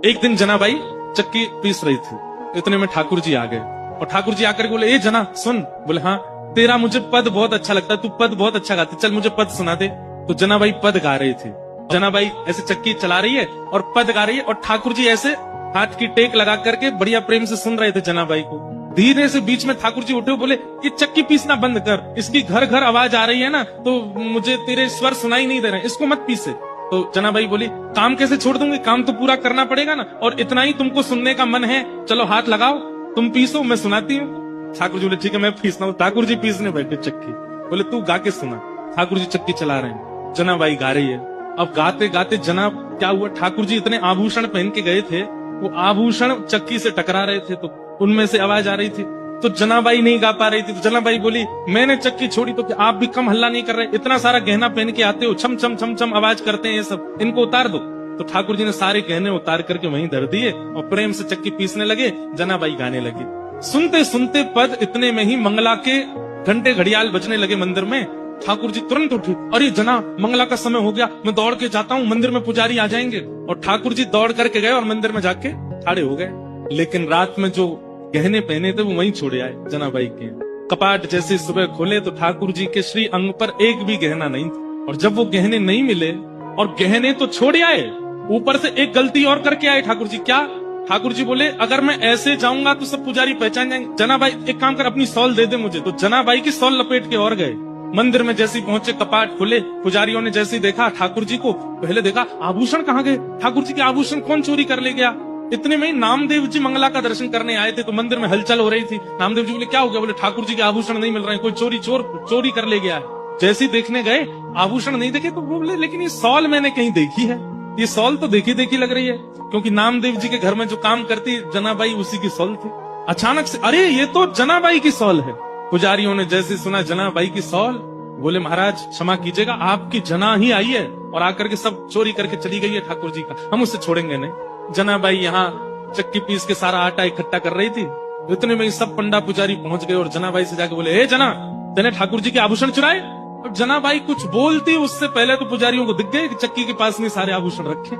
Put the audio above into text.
एक दिन जनाबाई चक्की पीस रही थी, इतने में ठाकुर जी आ गए और ठाकुर जी आकर बोले, ए जना सुन। बोले हाँ, तेरा मुझे पद बहुत अच्छा लगता है, तू पद बहुत अच्छा गाती, चल मुझे पद सुना दे। तो जनाबाई पद गा रही थी। जनाबाई ऐसे चक्की चला रही है और पद गा रही है और ठाकुर जी ऐसे हाथ की टेक लगा करके बढ़िया प्रेम से सुन रहे थे जनाबाई को। धीरे से बीच में ठाकुर जी उठे, बोले कि चक्की पीसना बंद कर, इसकी घर घर आवाज आ रही है ना, तो मुझे तेरे स्वर सुनाई नहीं दे रहे, इसको मत पीसे। तो जनाबाई बोली, काम कैसे छोड़ दूंगी, काम तो पूरा करना पड़ेगा ना, और इतना ही तुमको सुनने का मन है, चलो हाथ लगाओ, तुम पीसो, मैं सुनाती हूँ। ठाकुर जी बोले ठीक है मैं पीसना हूँ। ठाकुर जी पीसने बैठे चक्की, बोले तू गा के सुना। ठाकुर जी चक्की चला रहे हैं, जनाबाई गा रही है। अब गाते गाते जना क्या हुआ, ठाकुर जी इतने आभूषण पहन के गए थे, वो आभूषण चक्की से टकरा रहे थे, तो उनमें से आवाज आ रही थी। तो जनाबाई नहीं गा पा रही थी, तो जनाबाई बोली, मैंने चक्की छोड़ी तो आप भी कम हल्ला नहीं कर रहे, इतना सारा गहना पहन के आते हो, छम छम छम छम आवाज करते हैं ये सब, इनको उतार दो। तो ठाकुर जी ने सारे गहने उतार करके वहीं धर दिए और प्रेम से चक्की पीसने लगे, जनाबाई गाने लगी। सुनते सुनते पद इतने में ही मंगला के घंटे घड़ियाल बजने लगे मंदिर में। ठाकुर जी तुरंत उठे, अरे जना मंगला का समय हो गया, मैं दौड़ के जाता हूँ, मंदिर में पुजारी आ जाएंगे। और ठाकुर जी दौड़ करके गए और मंदिर में जाके खड़े हो गए। लेकिन रात में जो गहने पहने थे वो वहीं छोड़े आए जनाबाई के। कपाट जैसे सुबह खोले तो ठाकुर जी के श्री अंग पर एक भी गहना नहीं था। और जब वो गहने नहीं मिले, और गहने तो छोड़े आए, ऊपर से एक गलती और करके आए ठाकुर जी। क्या? ठाकुर जी बोले, अगर मैं ऐसे जाऊंगा तो सब पुजारी पहचान जाएंगे, जनाबाई एक काम कर, अपनी सॉल दे दे मुझे। तो जनाबाई की सॉल लपेट के और गए। मंदिर में जैसे पहुंचे, कपाट खुले, पुजारियों ने जैसे देखा ठाकुर जी को, पहले देखा आभूषण कहाँ गए, ठाकुर जी के आभूषण कौन चोरी कर ले गया। इतने में नामदेव जी मंगला का दर्शन करने आए थे, तो मंदिर में हलचल हो रही थी। नामदेव जी बोले क्या हो गया? बोले ठाकुर जी के आभूषण नहीं मिल रहे हैं, कोई चोरी कर ले गया है। जैसे ही देखने गए, आभूषण नहीं देखे, तो वो बोले लेकिन ये सॉल मैंने कहीं देखी है, ये सॉल तो देखी लग रही है, क्योंकि नामदेव जी के घर में जो काम करती जनाबाई उसी की सॉल थी। अचानक से अरे ये तो जनाबाई की सॉल है। पुजारियों ने जैसे सुना जनाबाई की सॉल, बोले महाराज क्षमा कीजिएगा, आपकी जना ही आई है और आकर के सब चोरी करके चली गई है ठाकुर जी का, हम उससे छोड़ेंगे नहीं। जनाबाई यहाँ चक्की पीस के सारा आटा इकट्ठा कर रही थी। इतने में सब पंडा पुजारी पहुंच गए और जनाबाई से जाके बोले, हे जना, तेने ठाकुर जी के आभूषण चुराए? और जनाबाई कुछ बोलती उससे पहले तो पुजारियों को दिख गए कि चक्की के पास में सारे आभूषण रखे।